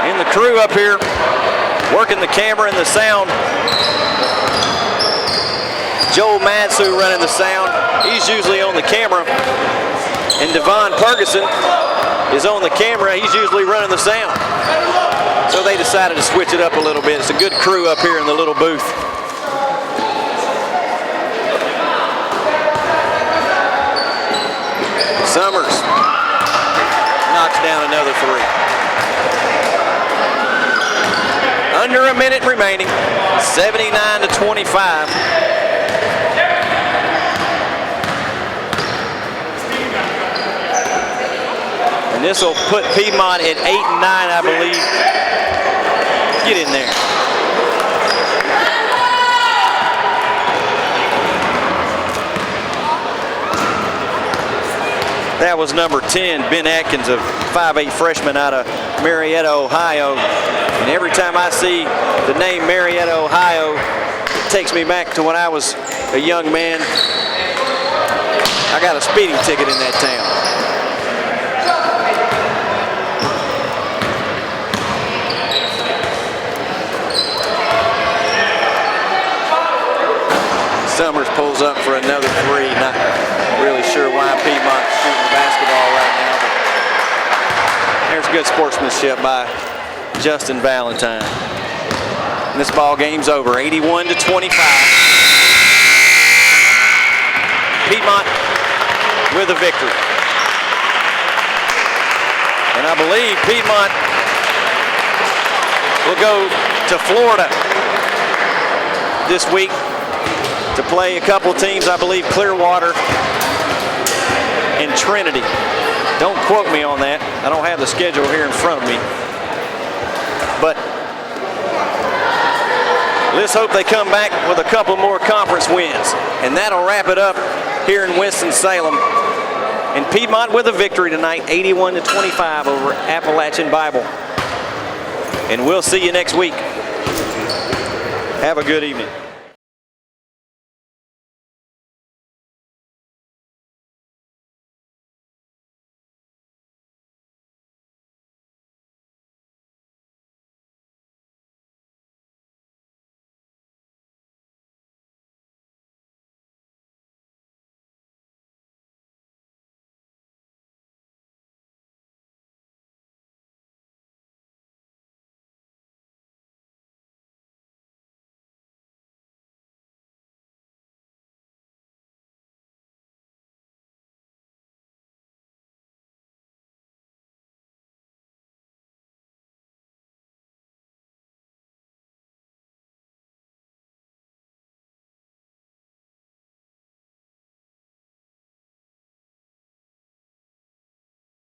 And the crew up here working the camera and the sound. Joel Madsu running the sound. He's usually on the camera. And Devon Ferguson is on the camera. He's usually running the sound. So they decided to switch it up a little bit. It's a good crew up here in the little booth. Summers knocks down another three. Under a minute remaining, 79-25. And this will put Piedmont at 8 and 9, I believe. Get in there. That was number 10, Ben Atkins, a 5'8" freshman out of Marietta, Ohio. And every time I see the name Marietta, Ohio, it takes me back to when I was a young man. I got a speeding ticket in that town. Summers pulls up for another three. Not really sure why Piedmont's shooting the basketball right now, but there's good sportsmanship by Justin Valentine. And this ball game's over, 81-25. Piedmont with a victory. And I believe Piedmont will go to Florida this week to play a couple teams, I believe Clearwater and Trinity. Don't quote me on that. I don't have the schedule here in front of me. But let's hope they come back with a couple more conference wins. And that'll wrap it up here in Winston-Salem. And Piedmont with a victory tonight, 81-25 over Appalachian Bible. And we'll see you next week. Have a good evening.